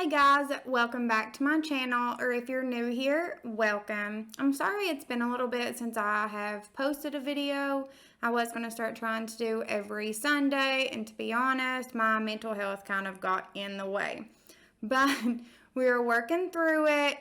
Hey guys, welcome back to my channel, or if you're new here, welcome. I'm sorry it's been a little bit since I have posted a video. I was going to start trying to do every Sunday, and to be honest, my mental health kind of got in the way. But we're working through it,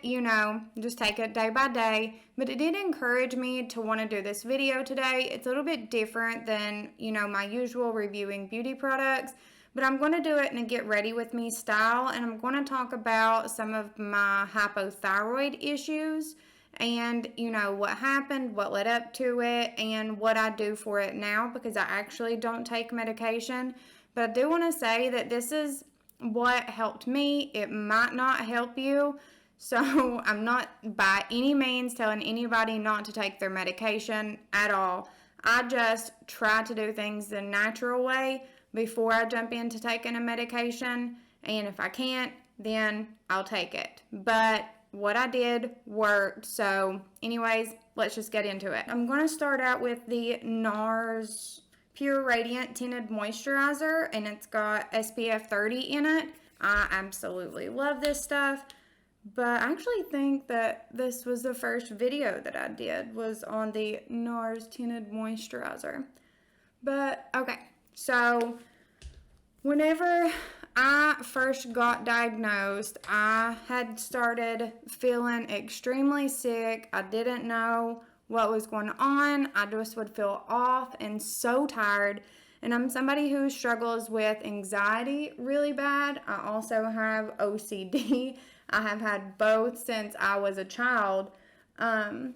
just take it day by day. But it did encourage me to want to do this video today. It's a little bit different than, my usual reviewing beauty products. But I'm going to do it in a get ready with me style, and I'm going to talk about some of my hypothyroid issues and, what happened, what led up to it, and what I do for it now, because I actually don't take medication. But I do want to say that this is what helped me. It might not help you. So I'm not by any means telling anybody not to take their medication at all. I just try to do things the natural way before I jump into taking a medication, and if I can't, then I'll take it. But what I did worked, so anyways, let's just get into it. I'm going to start out with the NARS Pure Radiant Tinted Moisturizer, and it's got SPF 30 in it. I absolutely love this stuff, but I actually think that this was the first video that I did was on the NARS Tinted Moisturizer. But, okay. So, whenever I first got diagnosed, I had started feeling extremely sick. I didn't know what was going on. I just would feel off and so tired. And I'm somebody who struggles with anxiety really bad. I also have OCD. I have had both since I was a child. And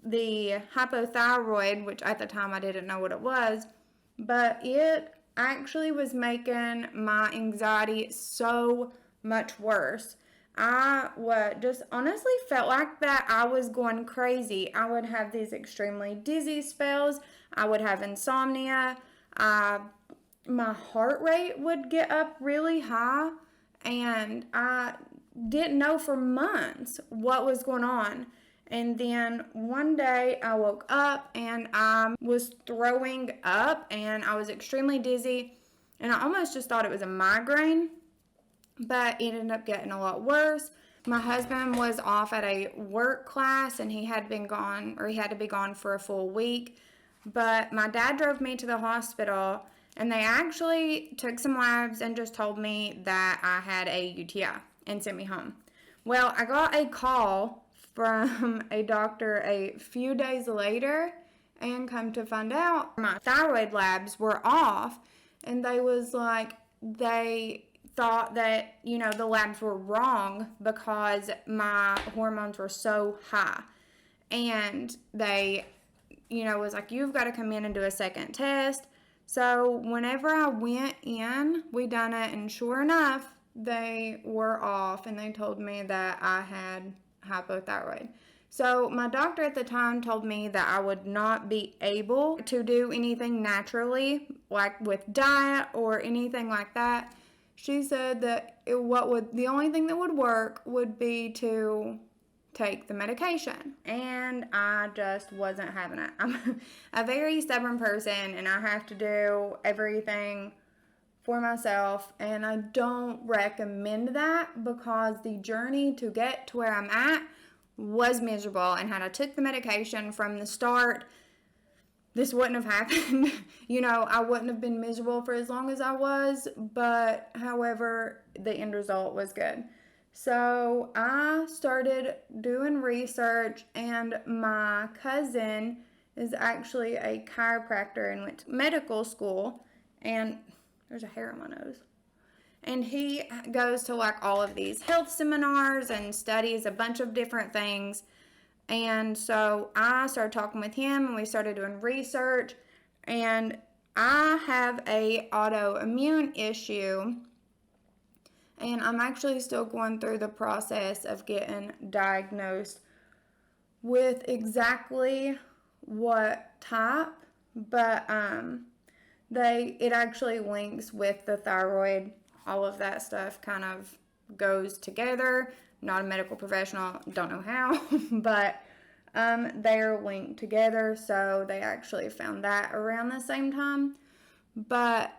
the hypothyroid, which at the time I didn't know what it was, but it actually was making my anxiety so much worse. I would just honestly felt like that I was going crazy. I would have these extremely dizzy spells. I would have insomnia. My heart rate would get up really high, and I didn't know for months what was going on. And then one day I woke up and I was throwing up and I was extremely dizzy, and I almost just thought it was a migraine, but it ended up getting a lot worse. My husband was off at a work class and he had to be gone for a full week, but my dad drove me to the hospital, and they actually took some labs and just told me that I had a UTI and sent me home. Well, I got a call from a doctor a few days later, and come to find out my thyroid labs were off, and they thought that, the labs were wrong because my hormones were so high, and they, was like, you've got to come in and do a second test. So whenever I went in, we done it, and sure enough, they were off, and they told me that I had hypothyroid. So my doctor at the time told me that I would not be able to do anything naturally, like with diet or anything like that. She said that the only thing that would work would be to take the medication, and I just wasn't having it. I'm a very stubborn person, and I have to do everything for myself, and I don't recommend that, because the journey to get to where I'm at was miserable, and had I took the medication from the start, this wouldn't have happened. I wouldn't have been miserable for as long as I was, but however, the end result was good. So I started doing research, and my cousin is actually a chiropractor and went to medical school, and there's a hair on my nose. And he goes to all of these health seminars and studies a bunch of different things. And so I started talking with him, and we started doing research. And I have a autoimmune issue, and I'm actually still going through the process of getting diagnosed with exactly what type, but it actually links with the thyroid. All of that stuff kind of goes together. Not a medical professional, don't know how, but they're linked together, so they actually found that around the same time. But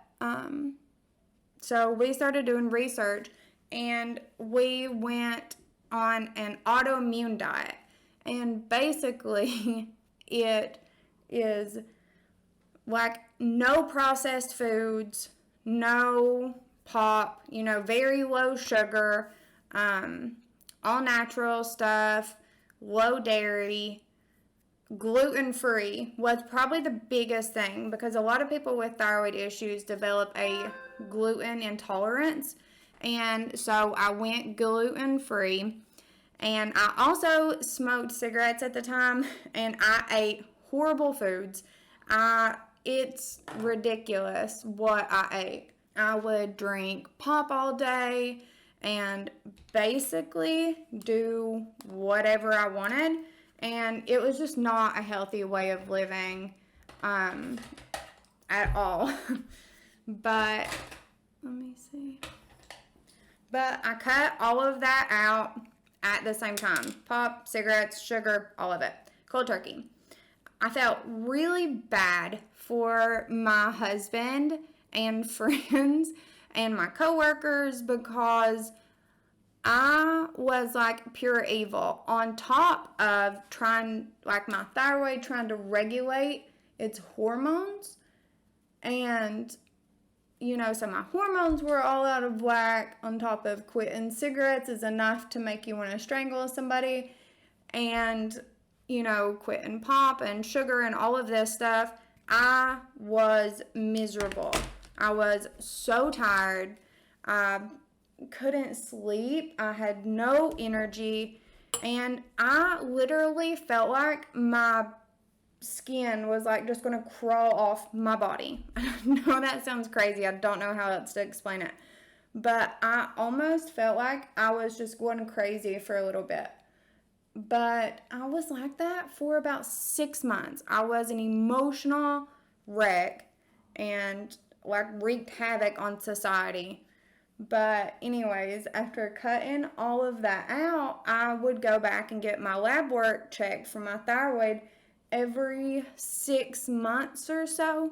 so we started doing research, and we went on an autoimmune diet. And basically, it is like no processed foods, no pop, very low sugar, all natural stuff, low dairy, gluten-free was probably the biggest thing, because a lot of people with thyroid issues develop a gluten intolerance. And so I went gluten-free. And I also smoked cigarettes at the time, and I ate horrible foods. It's ridiculous what I ate. I would drink pop all day and basically do whatever I wanted. And it was just not a healthy way of living at all. But, let me see. But I cut all of that out at the same time. Pop, cigarettes, sugar, all of it. Cold turkey. I felt really bad for my husband and friends and my coworkers, because I was like pure evil, on top of my thyroid trying to regulate its hormones. And, so my hormones were all out of whack, on top of quitting cigarettes is enough to make you want to strangle somebody. And, quitting pop and sugar and all of this stuff. I was miserable. I was so tired. I couldn't sleep. I had no energy. And I literally felt like my skin was like just going to crawl off my body. I know that sounds crazy. I don't know how else to explain it. But I almost felt like I was just going crazy for a little bit. But I was like that for about 6 months. I was an emotional wreck and wreaked havoc on society. But anyways, after cutting all of that out, I would go back and get my lab work checked for my thyroid every 6 months or so.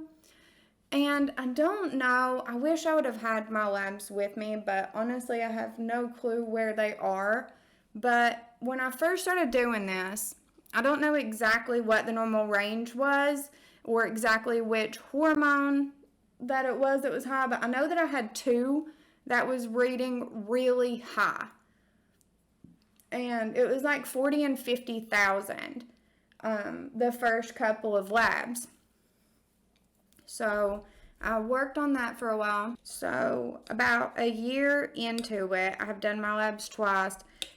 And I don't know, I wish I would have had my labs with me, but honestly, I have no clue where they are. But when I first started doing this, I don't know exactly what the normal range was or exactly which hormone that it was that was high, but I know that I had 2 that was reading really high. And it was like 40 and 50,000 the first couple of labs. So I worked on that for a while. So about a year into it, I've done my labs twice,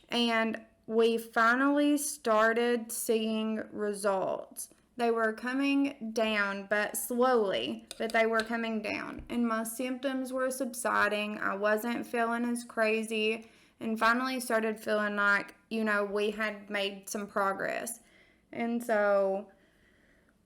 and we finally started seeing results. They were coming down, but slowly, but they were coming down. And my symptoms were subsiding. I wasn't feeling as crazy, and finally started feeling like, we had made some progress. And so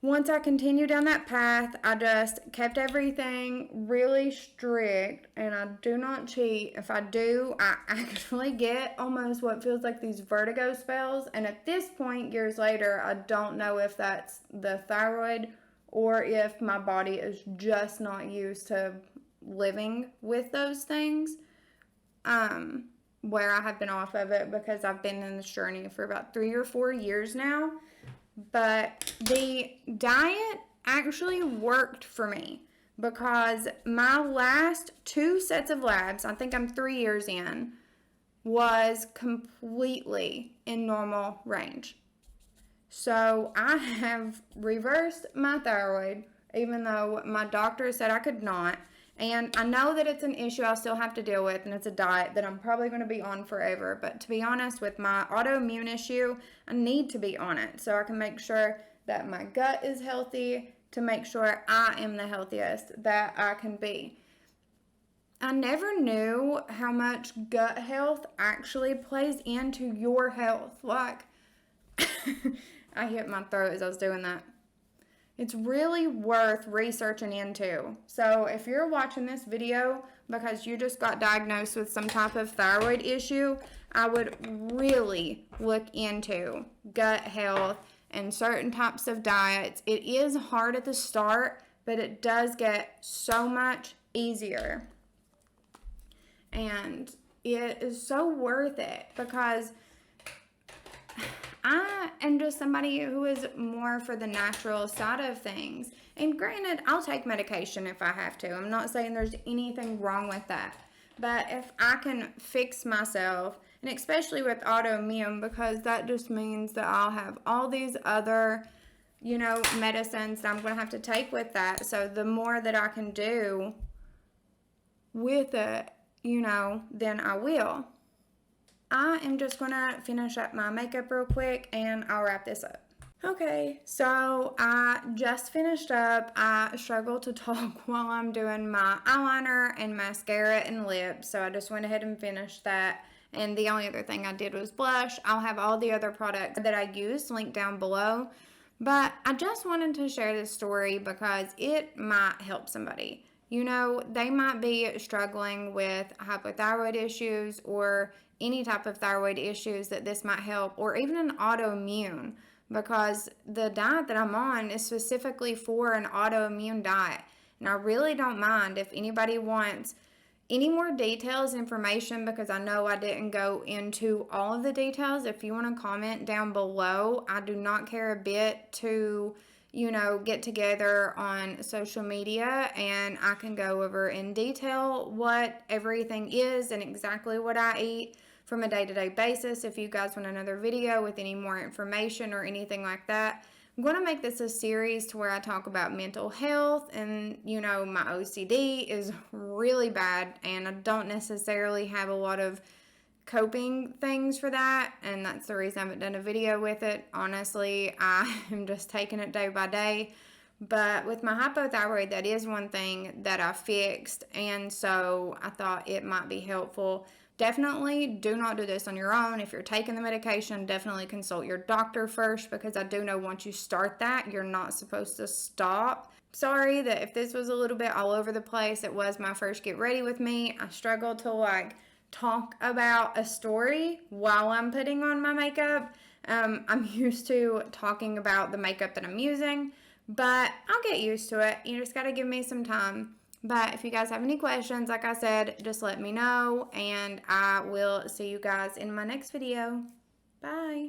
once I continued down that path, I just kept everything really strict, and I do not cheat. If I do, I actually get almost what feels like these vertigo spells. And at this point, years later, I don't know if that's the thyroid or if my body is just not used to living with those things. Where I have been off of it, because I've been in this journey for about 3 or 4 years now. But the diet actually worked for me, because my last 2 sets of labs, I think I'm 3 years in, was completely in normal range. So I have reversed my thyroid, even though my doctor said I could not. And I know that it's an issue I'll still have to deal with, and it's a diet that I'm probably going to be on forever. But to be honest, with my autoimmune issue, I need to be on it so I can make sure that my gut is healthy, to make sure I am the healthiest that I can be. I never knew how much gut health actually plays into your health. Like, I hit my throat as I was doing that. It's really worth researching into. So if you're watching this video because you just got diagnosed with some type of thyroid issue, I would really look into gut health and certain types of diets. It is hard at the start, but it does get so much easier. And it is so worth it because I am just somebody who is more for the natural side of things. And granted, I'll take medication if I have to. I'm not saying there's anything wrong with that. But if I can fix myself, and especially with autoimmune, because that just means that I'll have all these other, medicines that I'm going to have to take with that. So the more that I can do with it, then I will. I am just going to finish up my makeup real quick and I'll wrap this up. Okay, so I just finished up. I struggle to talk while I'm doing my eyeliner and mascara and lips, so I just went ahead and finished that. And the only other thing I did was blush. I'll have all the other products that I used linked down below. But I just wanted to share this story because it might help somebody. They might be struggling with hypothyroid issues or any type of thyroid issues that this might help, or even an autoimmune, because the diet that I'm on is specifically for an autoimmune diet. And I really don't mind if anybody wants any more details, information, because I know I didn't go into all of the details. If you want to comment down below, I do not care a bit to get together on social media and I can go over in detail what everything is and exactly what I eat from a day-to-day basis. If you guys want another video with any more information or anything like that, I'm going to make this a series to where I talk about mental health, and my OCD is really bad and I don't necessarily have a lot of coping things for that, and that's the reason I haven't done a video with it. Honestly, I am just taking it day by day. But with my hypothyroid, that is one thing that I fixed, and so I thought it might be helpful. Definitely do not do this on your own. If you're taking the medication, definitely consult your doctor first, because I do know once you start that, you're not supposed to stop. Sorry that if this was a little bit all over the place. It was my first get ready with me. I struggled to talk about a story while I'm putting on my makeup. I'm used to talking about the makeup that I'm using, but I'll get used to it. You just got to give me some time. But if you guys have any questions, like I said, just let me know, and I will see you guys in my next video. Bye.